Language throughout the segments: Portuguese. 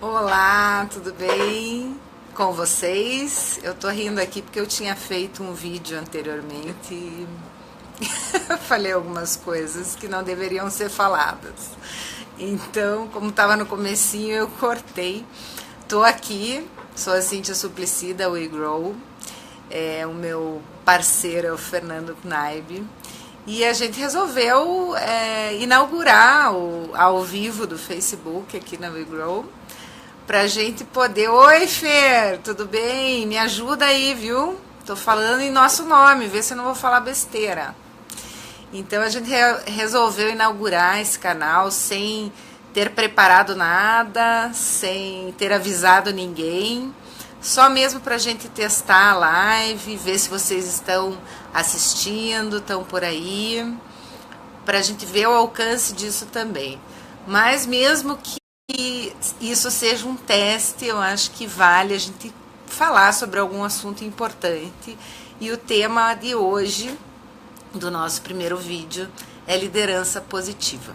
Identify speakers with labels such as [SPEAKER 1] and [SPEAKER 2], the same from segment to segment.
[SPEAKER 1] Olá, tudo bem com vocês? Eu tô rindo aqui porque eu tinha feito um vídeo anteriormente e falei algumas coisas que não deveriam ser faladas. Então, como estava no comecinho, eu cortei. Tô aqui, sou a Cíntia Suplicy da WeGrow, o meu parceiro é o Fernando Knaib. E a gente resolveu inaugurar o ao vivo do Facebook aqui na WeGrow, pra gente poder... Oi, Fer, tudo bem? Me ajuda aí, viu? Tô falando em nosso nome, vê se eu não vou falar besteira. Então a gente resolveu inaugurar esse canal sem ter preparado nada, sem ter avisado ninguém, só mesmo pra gente testar a live, ver se vocês estão assistindo, estão por aí, pra gente ver o alcance disso também. Mas mesmo que isso seja um teste, eu acho que vale a gente falar sobre algum assunto importante. E o tema de hoje, do nosso primeiro vídeo, é liderança positiva.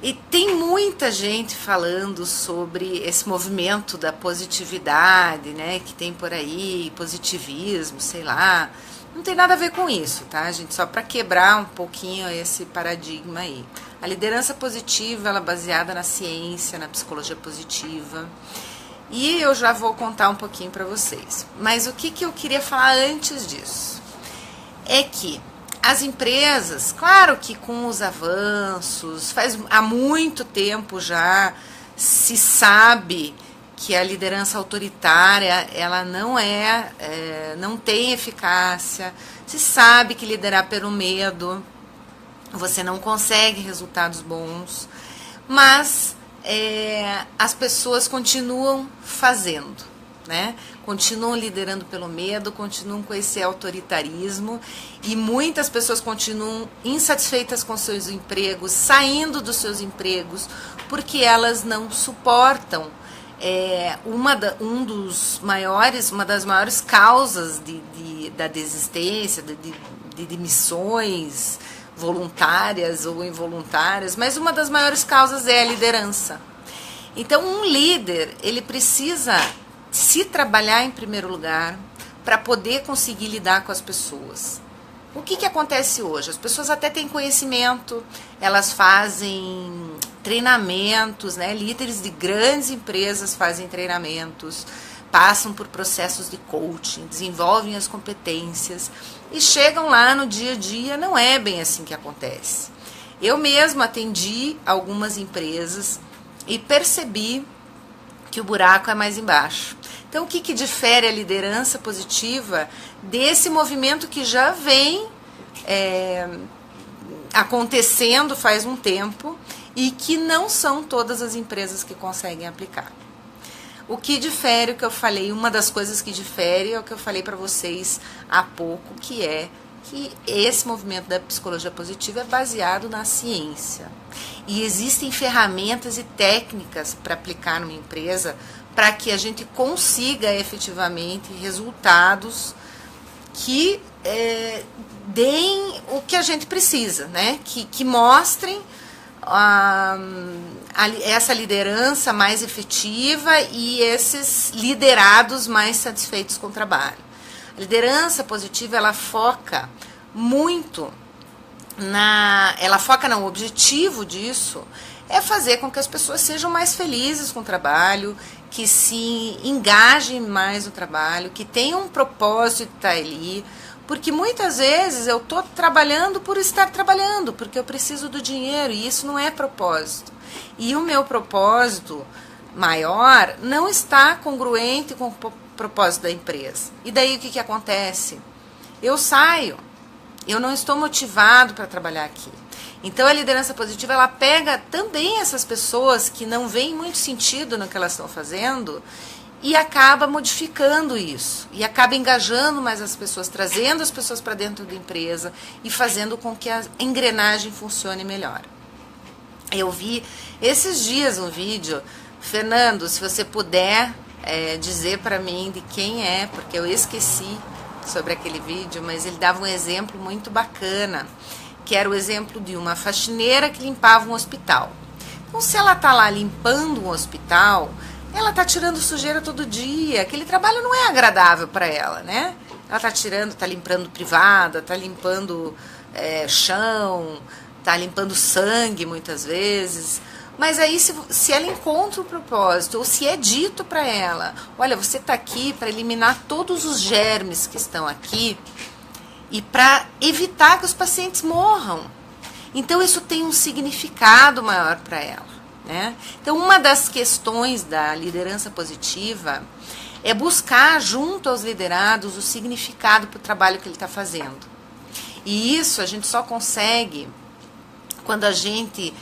[SPEAKER 1] E tem muita gente falando sobre esse movimento da positividade, né, que tem por aí, positivismo, sei lá. Não tem nada a ver com isso, tá, gente? Só para quebrar um pouquinho esse paradigma aí. A liderança positiva, ela é baseada na ciência, na psicologia positiva. E eu já vou contar um pouquinho para vocês. Mas o que eu queria falar antes disso? É que as empresas, claro que com os avanços, há muito tempo já se sabe que a liderança autoritária, ela não tem eficácia, se sabe que liderar pelo medo, você não consegue resultados bons, mas as pessoas continuam fazendo, né? Continuam liderando pelo medo, continuam com esse autoritarismo e muitas pessoas continuam insatisfeitas com seus empregos, saindo dos seus empregos, porque elas não suportam uma das maiores causas da desistência, de demissões voluntárias ou involuntárias, mas uma das maiores causas é a liderança. Então, um líder, ele precisa se trabalhar em primeiro lugar para poder conseguir lidar com as pessoas. O que acontece hoje? As pessoas até têm conhecimento, elas fazem treinamentos, né? Líderes de grandes empresas fazem treinamentos, passam por processos de coaching, desenvolvem as competências e chegam lá no dia a dia. Não é bem assim que acontece. Eu mesma atendi algumas empresas e percebi que o buraco é mais embaixo. Então, o que difere a liderança positiva desse movimento que já vem acontecendo faz um tempo e que não são todas as empresas que conseguem aplicar? O que difere, o que eu falei, uma das coisas que difere é o que eu falei para vocês há pouco, que é que esse movimento da psicologia positiva é baseado na ciência. E existem ferramentas e técnicas para aplicar numa empresa para que a gente consiga efetivamente resultados que deem o que a gente precisa, né? Que mostrem essa liderança mais efetiva e esses liderados mais satisfeitos com o trabalho. A liderança positiva, ela foca muito o objetivo disso é fazer com que as pessoas sejam mais felizes com o trabalho, que se engajem mais no trabalho, que tenham um propósito de estar ali, porque muitas vezes eu estou trabalhando por estar trabalhando, porque eu preciso do dinheiro, e isso não é propósito. E o meu propósito maior não está congruente com o propósito da empresa. E daí o que acontece? Eu saio, eu não estou motivado para trabalhar aqui. Então a liderança positiva, ela pega também essas pessoas que não veem muito sentido no que elas estão fazendo e acaba modificando isso, e acaba engajando mais as pessoas, trazendo as pessoas para dentro da empresa e fazendo com que a engrenagem funcione melhor. Eu vi esses dias um vídeo, Fernando, se você puder dizer para mim de quem é, porque eu esqueci sobre aquele vídeo, mas ele dava um exemplo muito bacana, que era o exemplo de uma faxineira que limpava um hospital. Então, se ela está lá limpando um hospital, ela está tirando sujeira todo dia. Aquele trabalho não é agradável para ela, né? Ela está tirando, está limpando privada, está limpando chão, está limpando sangue muitas vezes. Mas aí, se ela encontra o propósito, ou se é dito para ela, olha, você está aqui para eliminar todos os germes que estão aqui e para evitar que os pacientes morram. Então, isso tem um significado maior para ela, né? Então, uma das questões da liderança positiva é buscar, junto aos liderados, o significado para o trabalho que ele está fazendo. E isso a gente só consegue quando a gente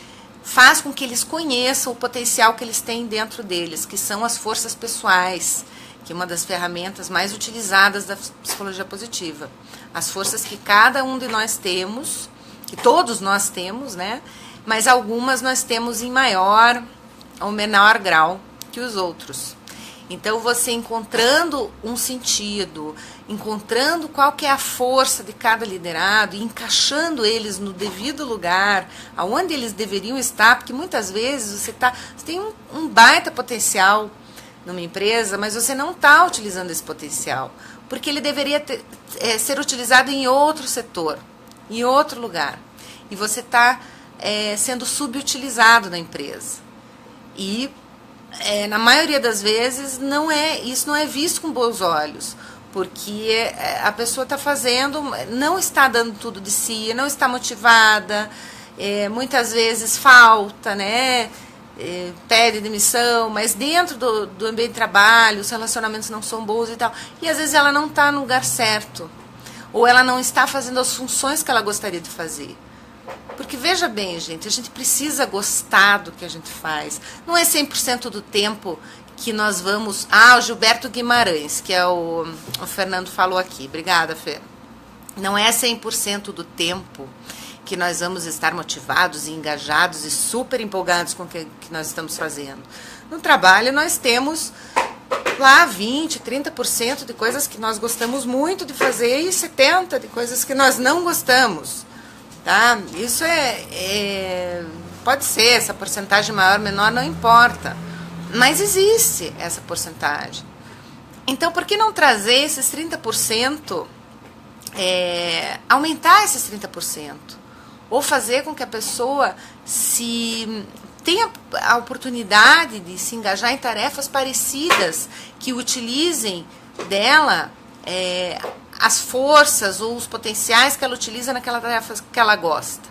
[SPEAKER 1] faz com que eles conheçam o potencial que eles têm dentro deles, que são as forças pessoais, que é uma das ferramentas mais utilizadas da psicologia positiva. As forças que cada um de nós temos, que todos nós temos, né? Mas algumas nós temos em maior ou menor grau que os outros. Então, você encontrando um sentido, encontrando qual que é a força de cada liderado e encaixando eles no devido lugar, aonde eles deveriam estar, porque muitas vezes você tem um baita potencial numa empresa, mas você não está utilizando esse potencial, porque ele deveria ser utilizado em outro setor, em outro lugar. E você está sendo subutilizado na empresa. E na maioria das vezes isso não é visto com bons olhos, porque a pessoa está fazendo, não está dando tudo de si, não está motivada, muitas vezes falta, né? Pede demissão, mas dentro do ambiente de trabalho os relacionamentos não são bons e tal, e às vezes ela não está no lugar certo, ou ela não está fazendo as funções que ela gostaria de fazer. Porque veja bem, gente, a gente precisa gostar do que a gente faz. Não é 100% do tempo que nós vamos... o Gilberto Guimarães, que é o Fernando falou aqui. Obrigada, Fê. Não é 100% do tempo que nós vamos estar motivados e engajados e super empolgados com o que nós estamos fazendo. No trabalho, nós temos lá 20%, 30% de coisas que nós gostamos muito de fazer e 70% de coisas que nós não gostamos. Tá? Isso pode ser, essa porcentagem maior ou menor, não importa. Mas existe essa porcentagem. Então, por que não trazer esses 30%, aumentar esses 30%? Ou fazer com que a pessoa tenha a oportunidade de se engajar em tarefas parecidas, que utilizem dela as forças ou os potenciais que ela utiliza naquela tarefa que ela gosta.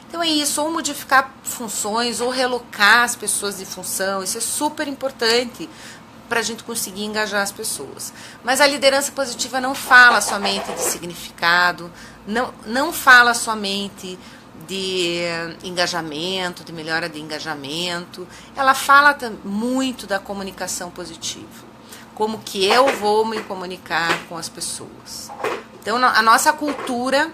[SPEAKER 1] Então é isso, ou modificar funções, ou relocar as pessoas de função, isso é super importante para a gente conseguir engajar as pessoas. Mas a liderança positiva não fala somente de significado, não fala somente de engajamento, de melhora de engajamento, ela fala muito da comunicação positiva. Como que eu vou me comunicar com as pessoas. Então, a nossa cultura,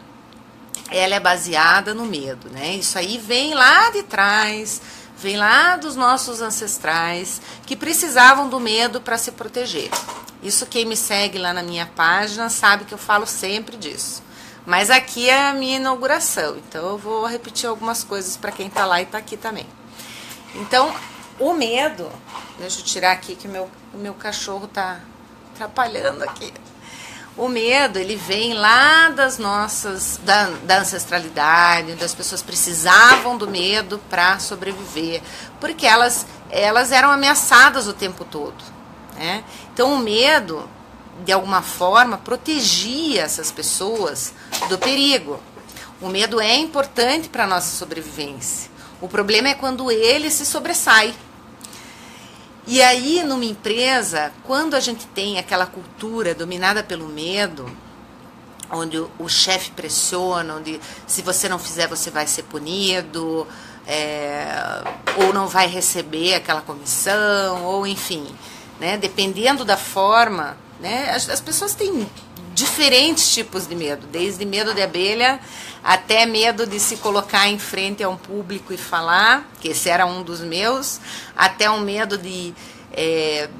[SPEAKER 1] ela é baseada no medo, né? Isso aí vem lá de trás, vem lá dos nossos ancestrais, que precisavam do medo para se proteger. Isso quem me segue lá na minha página sabe que eu falo sempre disso. Mas aqui é a minha inauguração, então eu vou repetir algumas coisas para quem está lá e está aqui também. Então, o medo, deixa eu tirar aqui que o meu cachorro está atrapalhando aqui. O medo, ele vem lá da ancestralidade, das pessoas precisavam do medo para sobreviver, porque elas eram ameaçadas o tempo todo, né? Então o medo, de alguma forma, protegia essas pessoas do perigo. O medo é importante para a nossa sobrevivência. O problema é quando ele se sobressai. E aí, numa empresa, quando a gente tem aquela cultura dominada pelo medo, onde o chefe pressiona, onde se você não fizer você vai ser punido, ou não vai receber aquela comissão, ou enfim, né, dependendo da forma, né, as pessoas têm diferentes tipos de medo, desde medo de abelha até medo de se colocar em frente a um público e falar, que esse era um dos meus, até um medo de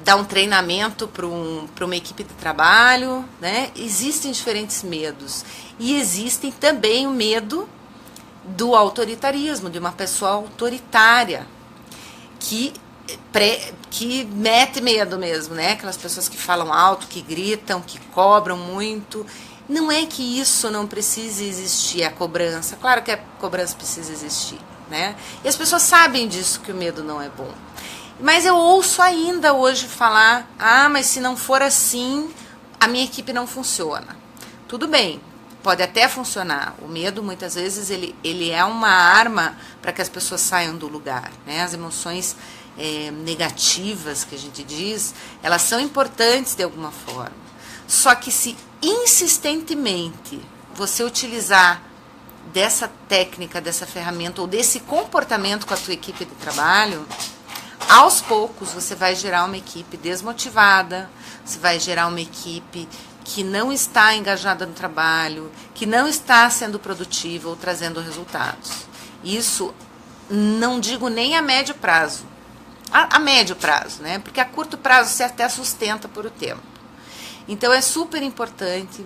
[SPEAKER 1] dar um treinamento para uma equipe de trabalho, né? Existem diferentes medos. E existem também o medo do autoritarismo, de uma pessoa autoritária, que, que mete medo mesmo, né? Aquelas pessoas que falam alto, que gritam, que cobram muito. Não é que isso não precise existir, a cobrança. Claro que a cobrança precisa existir, né? E as pessoas sabem disso, que o medo não é bom. Mas eu ouço ainda hoje falar, mas se não for assim, a minha equipe não funciona. Tudo bem, pode até funcionar. O medo, muitas vezes, ele é uma arma para que as pessoas saiam do lugar, né? As emoções negativas, que a gente diz, elas são importantes de alguma forma. Só que se insistentemente você utilizar dessa técnica, dessa ferramenta ou desse comportamento com a tua equipe de trabalho, aos poucos você vai gerar uma equipe desmotivada, você vai gerar uma equipe que não está engajada no trabalho, que não está sendo produtiva ou trazendo resultados. Isso não digo nem a médio prazo, a médio prazo, né? Porque a curto prazo você até sustenta por o tempo. Então é super importante,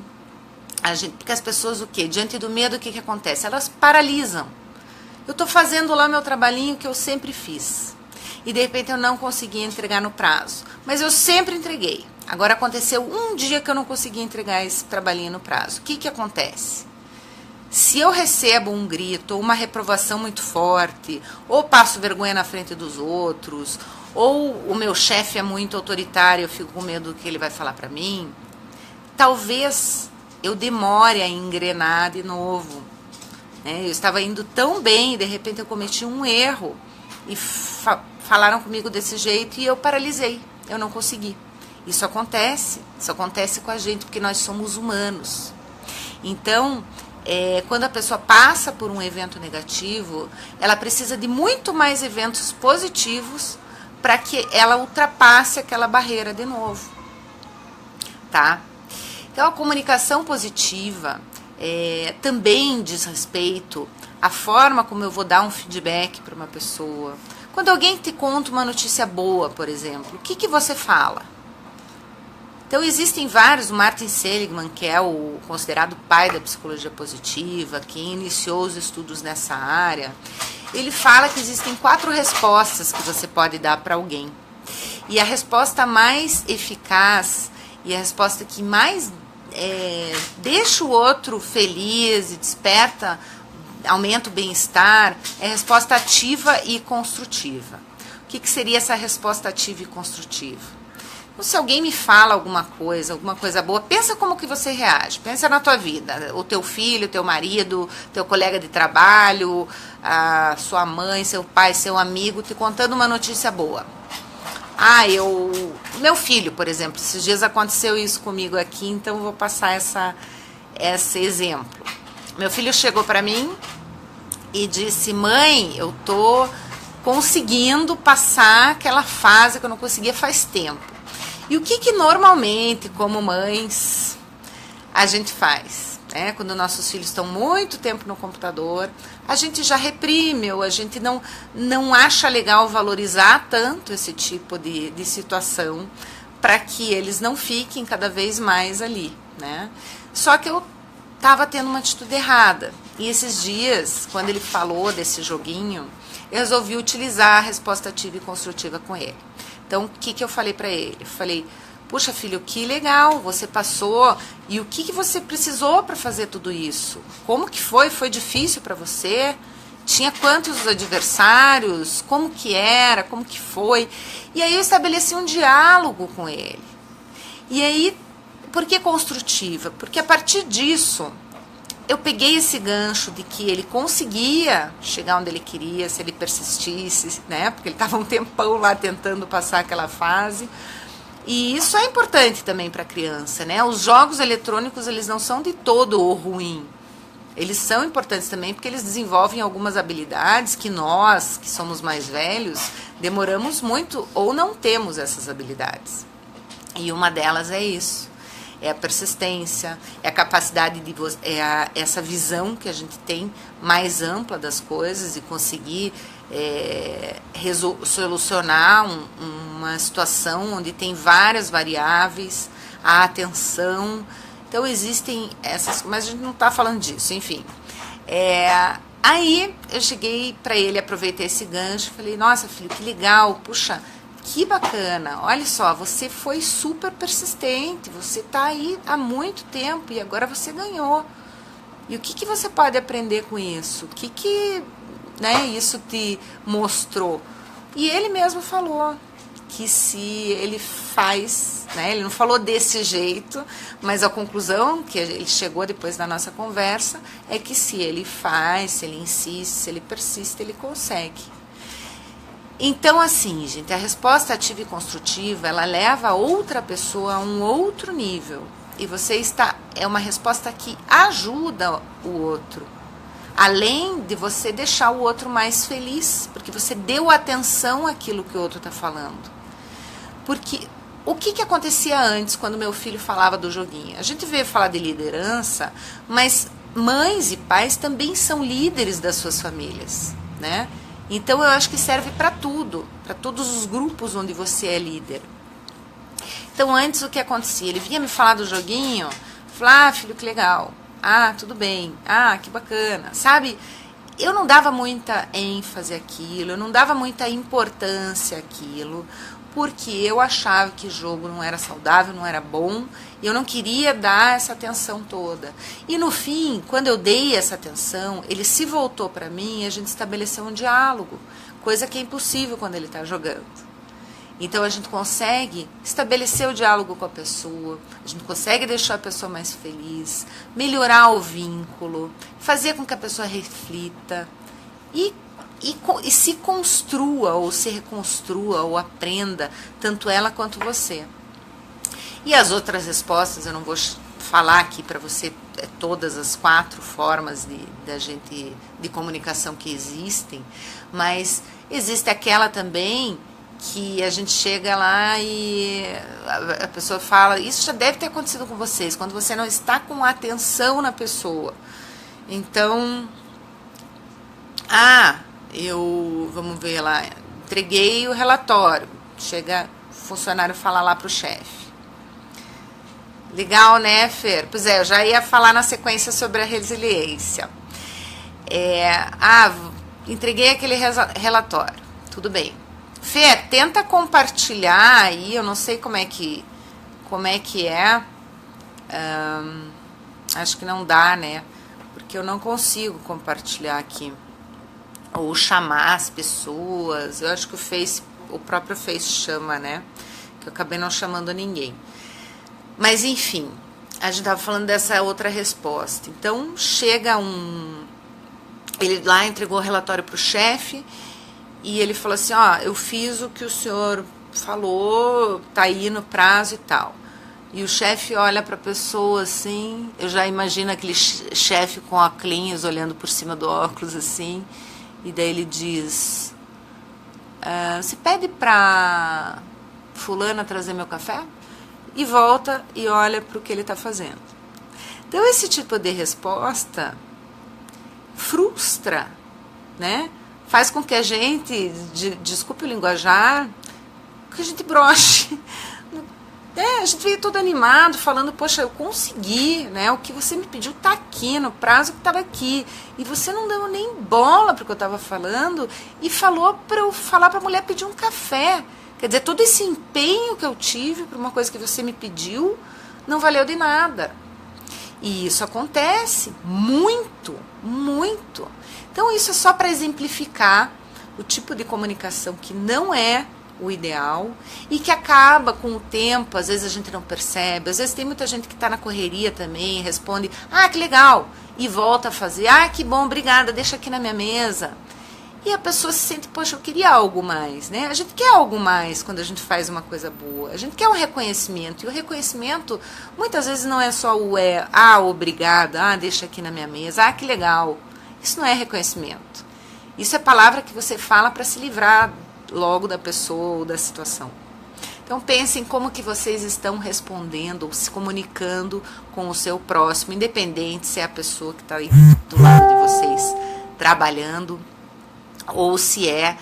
[SPEAKER 1] porque as pessoas, diante do medo, o que acontece? Elas paralisam. Eu estou fazendo lá meu trabalhinho que eu sempre fiz. E de repente eu não consegui entregar no prazo. Mas eu sempre entreguei. Agora aconteceu um dia que eu não consegui entregar esse trabalhinho no prazo. O que acontece? Se eu recebo um grito, ou uma reprovação muito forte, ou passo vergonha na frente dos outros, ou o meu chefe é muito autoritário, eu fico com medo do que ele vai falar para mim, talvez eu demore a engrenar de novo. Né? Eu estava indo tão bem, e de repente eu cometi um erro, e falaram comigo desse jeito, e eu paralisei, eu não consegui. Isso acontece com a gente, porque nós somos humanos. Então, quando a pessoa passa por um evento negativo, ela precisa de muito mais eventos positivos para que ela ultrapasse aquela barreira de novo, tá? Então, a comunicação positiva também diz respeito à forma como eu vou dar um feedback para uma pessoa. Quando alguém te conta uma notícia boa, por exemplo, o que você fala? Então, existem vários, o Martin Seligman, que é o considerado pai da psicologia positiva, que iniciou os estudos nessa área, ele fala que existem 4 respostas que você pode dar para alguém. E a resposta mais eficaz e a resposta que mais deixa o outro feliz e desperta, aumenta o bem-estar, é a resposta ativa e construtiva. O que seria essa resposta ativa e construtiva? Se alguém me fala alguma coisa boa, pensa como que você reage. Pensa na tua vida, o teu filho, o teu marido, teu colega de trabalho, a sua mãe, seu pai, seu amigo, te contando uma notícia boa. Meu filho, por exemplo, esses dias aconteceu isso comigo aqui, então eu vou passar esse exemplo. Meu filho chegou para mim e disse: mãe, eu tô conseguindo passar aquela fase que eu não conseguia faz tempo. E o que normalmente, como mães, a gente faz? Quando nossos filhos estão muito tempo no computador, a gente já reprime, ou a gente não acha legal valorizar tanto esse tipo de situação para que eles não fiquem cada vez mais ali, né? Só que eu estava tendo uma atitude errada. E esses dias, quando ele falou desse joguinho, eu resolvi utilizar a resposta ativa e construtiva com ele. Então, o que eu falei para ele? Eu falei: puxa, filho, que legal, você passou. E o que você precisou para fazer tudo isso? Como que foi? Foi difícil para você? Tinha quantos adversários? Como que era? Como que foi? E aí eu estabeleci um diálogo com ele. E aí, por que construtiva? Porque a partir disso, eu peguei esse gancho de que ele conseguia chegar onde ele queria, se ele persistisse, né? Porque ele estava um tempão lá tentando passar aquela fase. E isso é importante também para a criança, né? Os jogos eletrônicos, eles não são de todo ruim. Eles são importantes também porque eles desenvolvem algumas habilidades que nós, que somos mais velhos, demoramos muito ou não temos essas habilidades. E uma delas é isso. É a persistência, é a capacidade de essa visão que a gente tem mais ampla das coisas e conseguir solucionar uma situação onde tem várias variáveis, a atenção. Então existem essas, mas a gente não está falando disso, enfim. Aí eu cheguei para ele, aproveitei esse gancho, falei, nossa filho, que legal, puxa, que bacana, olha só, você foi super persistente, você tá aí há muito tempo e agora você ganhou. E o que você pode aprender com isso? O que né, isso te mostrou? E ele mesmo falou que se ele faz, né, ele não falou desse jeito, mas a conclusão que ele chegou depois da nossa conversa é que se ele faz, se ele insiste, se ele persiste, ele consegue. Então, assim, gente, a resposta ativa e construtiva, ela leva a outra pessoa a um outro nível. E é uma resposta que ajuda o outro. Além de você deixar o outro mais feliz, porque você deu atenção àquilo que o outro está falando. Porque o que acontecia antes, quando meu filho falava do joguinho? A gente veio falar de liderança, mas mães e pais também são líderes das suas famílias, né? Então eu acho que serve para tudo, para todos os grupos onde você é líder. Então antes o que acontecia? Ele vinha me falar do joguinho, falar, filho, que legal, tudo bem, que bacana, sabe? Eu não dava muita ênfase àquilo, eu não dava muita importância àquilo, porque eu achava que o jogo não era saudável, não era bom, e eu não queria dar essa atenção toda. E no fim, quando eu dei essa atenção, ele se voltou para mim e a gente estabeleceu um diálogo, coisa que é impossível quando ele está jogando. Então a gente consegue estabelecer o diálogo com a pessoa, a gente consegue deixar a pessoa mais feliz, melhorar o vínculo, fazer com que a pessoa reflita e se construa ou se reconstrua ou aprenda, tanto ela quanto você. E as outras respostas, eu não vou falar aqui para você todas as 4 formas de comunicação que existem, mas existe aquela também que a gente chega lá e a pessoa fala, isso já deve ter acontecido com vocês, quando você não está com atenção na pessoa. Então, vamos ver lá, entreguei o relatório, chega o funcionário falar lá para o chefe. Legal, né, Fer? Pois é, eu já ia falar na sequência sobre a resiliência. Entreguei aquele relatório, tudo bem. Fer, tenta compartilhar aí, eu não sei como é que é. Acho que não dá, né? Porque eu não consigo compartilhar aqui. Ou chamar as pessoas. Eu acho que o próprio Face chama, né? Que eu acabei não chamando ninguém. Mas enfim, a gente estava falando dessa outra resposta. Então chega ele lá entregou o relatório para o chefe e ele falou assim, eu fiz o que o senhor falou, tá aí no prazo e tal. E o chefe olha para a pessoa assim, eu já imagino aquele chefe com óculos olhando por cima do óculos assim, e daí ele diz, você pede para fulana trazer meu café? E volta e olha para o que ele está fazendo. Então esse tipo de resposta frustra, né? Faz com que a gente, desculpe o linguajar, que a gente broche. A gente veio todo animado, falando, poxa, eu consegui, né? O que você me pediu está aqui, no prazo que estava aqui. E você não deu nem bola para o que eu estava falando e falou para eu falar para a mulher pedir um café. Quer dizer, todo esse empenho que eu tive para uma coisa que você me pediu não valeu de nada. E isso acontece muito, muito. Então isso é só para exemplificar o tipo de comunicação que não é o ideal e que acaba com o tempo, às vezes a gente não percebe, às vezes tem muita gente que está na correria também, responde, que legal, e volta a fazer, que bom, obrigada, deixa aqui na minha mesa. E a pessoa se sente, poxa, eu queria algo mais, né? A gente quer algo mais quando a gente faz uma coisa boa. A gente quer um reconhecimento. E o reconhecimento, muitas vezes, não é só obrigada, deixa aqui na minha mesa, que legal. Isso não é reconhecimento. Isso é palavra que você fala para se livrar logo da pessoa ou da situação. Então, pensem como que vocês estão respondendo ou se comunicando com o seu próximo, independente se é a pessoa que está aí do lado de vocês trabalhando, ou se é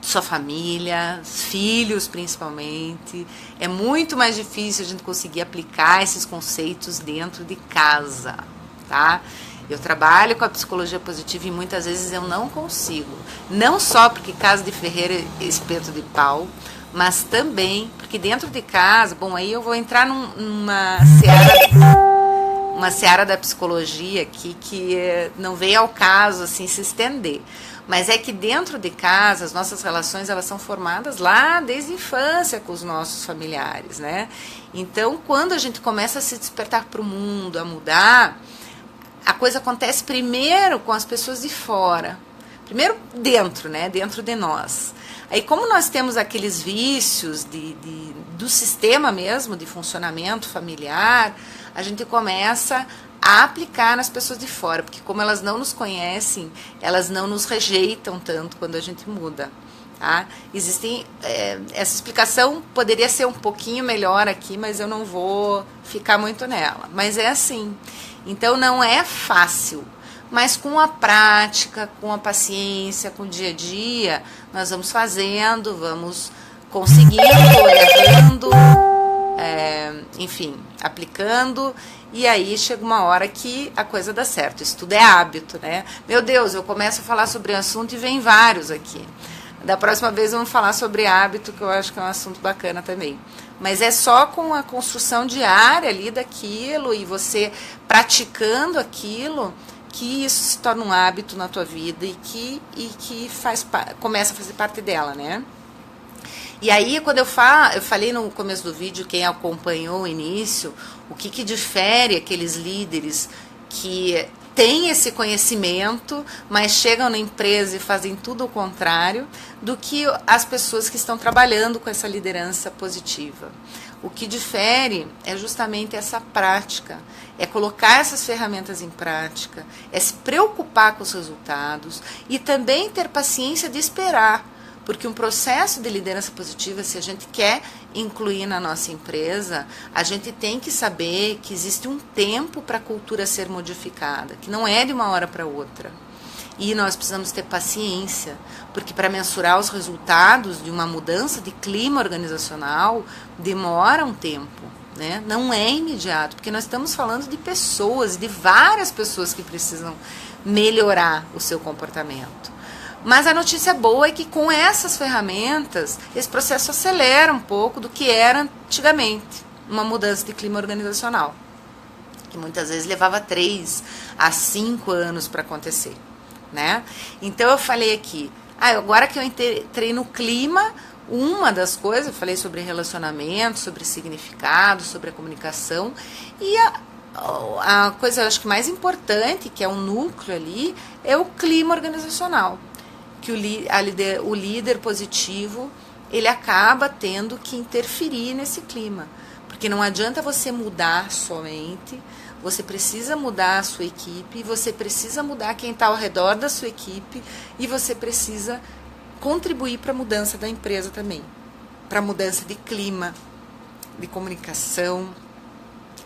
[SPEAKER 1] sua família, filhos principalmente. É muito mais difícil a gente conseguir aplicar esses conceitos dentro de casa, tá? Eu trabalho com a psicologia positiva e muitas vezes eu não consigo. Não só porque casa de ferreiro é espeto de pau, mas também porque dentro de casa, bom, aí eu vou entrar numa seara da psicologia aqui que não veio ao caso assim se estender. Mas é que dentro de casa, as nossas relações, elas são formadas lá desde a infância com os nossos familiares, né? Então, quando a gente começa a se despertar para o mundo, a mudar, a coisa acontece primeiro com as pessoas de fora. Primeiro dentro, né? Dentro de nós. Aí, como nós temos aqueles vícios do sistema mesmo, de funcionamento familiar, a gente começa a aplicar nas pessoas de fora, porque como elas não nos conhecem, elas não nos rejeitam tanto quando a gente muda. Tá? Essa explicação poderia ser um pouquinho melhor aqui, mas eu não vou ficar muito nela. Mas é assim. Então não é fácil, mas com a prática, com a paciência, com o dia a dia, nós vamos fazendo, vamos conseguindo, errando, enfim, aplicando. E aí chega uma hora que a coisa dá certo. Isso tudo é hábito, né? Meu Deus, eu começo a falar sobre o assunto e vem vários aqui. Da próxima vez vamos falar sobre hábito, que eu acho que é um assunto bacana também. Mas é só com a construção diária ali daquilo e você praticando aquilo que isso se torna um hábito na tua vida e que começa a fazer parte dela, né? E aí, quando eu falei no começo do vídeo, quem acompanhou o início, o que difere aqueles líderes que têm esse conhecimento, mas chegam na empresa e fazem tudo o contrário, do que as pessoas que estão trabalhando com essa liderança positiva. O que difere é justamente essa prática, é colocar essas ferramentas em prática, é se preocupar com os resultados e também ter paciência de esperar. Porque um processo de liderança positiva, se a gente quer incluir na nossa empresa, a gente tem que saber que existe um tempo para a cultura ser modificada, que não é de uma hora para outra. E nós precisamos ter paciência, porque para mensurar os resultados de uma mudança de clima organizacional, demora um tempo, né? Não é imediato, porque nós estamos falando de pessoas, de várias pessoas que precisam melhorar o seu comportamento. Mas a notícia boa é que com essas ferramentas, esse processo acelera um pouco do que era antigamente, uma mudança de clima organizacional, que muitas vezes levava 3 a 5 anos para acontecer, né? Então eu falei aqui, agora que eu entrei no clima, uma das coisas, eu falei sobre relacionamento, sobre significado, sobre a comunicação, e a coisa, eu acho que mais importante, que é o núcleo ali, é o clima organizacional. Que o líder positivo, ele acaba tendo que interferir nesse clima. Porque não adianta você mudar somente, você precisa mudar a sua equipe, você precisa mudar quem está ao redor da sua equipe e você precisa contribuir para a mudança da empresa também. Para a mudança de clima, de comunicação.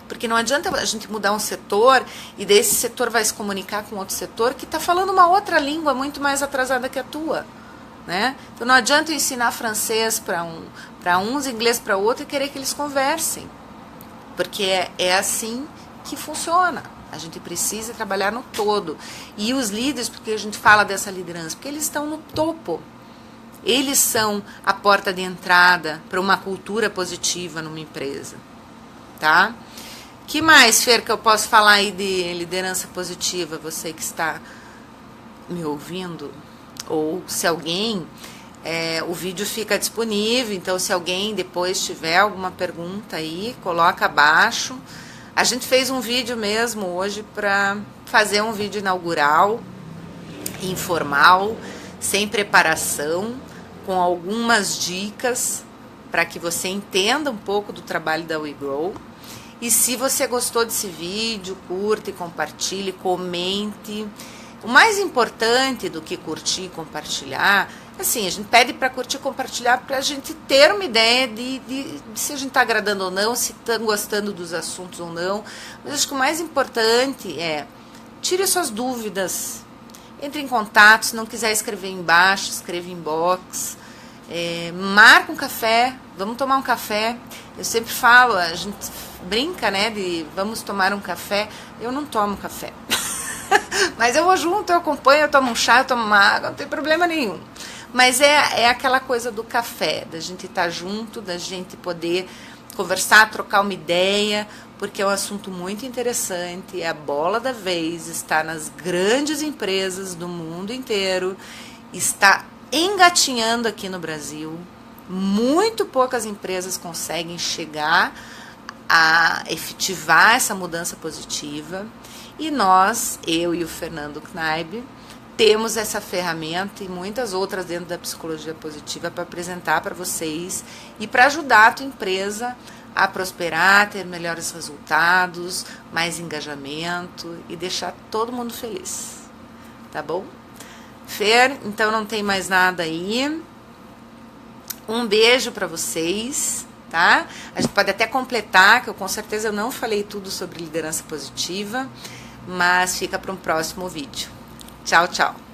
[SPEAKER 1] Porque não adianta a gente mudar um setor e desse setor vai se comunicar com outro setor que está falando uma outra língua muito mais atrasada que a tua, né? Então não adianta eu ensinar francês para uns, inglês para outro e querer que eles conversem. Porque é assim que funciona. A gente precisa trabalhar no todo. E os líderes, porque a gente fala dessa liderança? Porque eles estão no topo. Eles são a porta de entrada para uma cultura positiva numa empresa, tá? Que mais, Fer, que eu posso falar aí de liderança positiva? Você que está me ouvindo, ou se alguém, o vídeo fica disponível, então se alguém depois tiver alguma pergunta aí, coloca abaixo. A gente fez um vídeo mesmo hoje para fazer um vídeo inaugural, informal, sem preparação, com algumas dicas para que você entenda um pouco do trabalho da WeGrow. E se você gostou desse vídeo, curta e compartilhe, comente. O mais importante do que curtir e compartilhar, assim, a gente pede para curtir e compartilhar para a gente ter uma ideia de se a gente está agradando ou não, se estão gostando dos assuntos ou não. Mas acho que o mais importante é, tire suas dúvidas, entre em contato, se não quiser escrever embaixo, escreva em inbox. Marca um café, vamos tomar um café. Eu sempre falo, a gente brinca, né, de vamos tomar um café. Eu não tomo café. Mas eu vou junto, eu acompanho, eu tomo um chá, eu tomo uma água, não tem problema nenhum. Mas é aquela coisa do café, da gente estar junto, da gente poder conversar, trocar uma ideia, porque é um assunto muito interessante, é a bola da vez, está nas grandes empresas do mundo inteiro, está engatinhando aqui no Brasil. Muito poucas empresas conseguem chegar a efetivar essa mudança positiva. E nós, eu e o Fernando Knaib, temos essa ferramenta e muitas outras dentro da psicologia positiva para apresentar para vocês e para ajudar a tua empresa a prosperar, ter melhores resultados, mais engajamento e deixar todo mundo feliz. Tá bom? Fer, então não tem mais nada aí. Um beijo para vocês, tá? A gente pode até completar, que eu com certeza eu não falei tudo sobre liderança positiva, mas fica para um próximo vídeo. Tchau, tchau.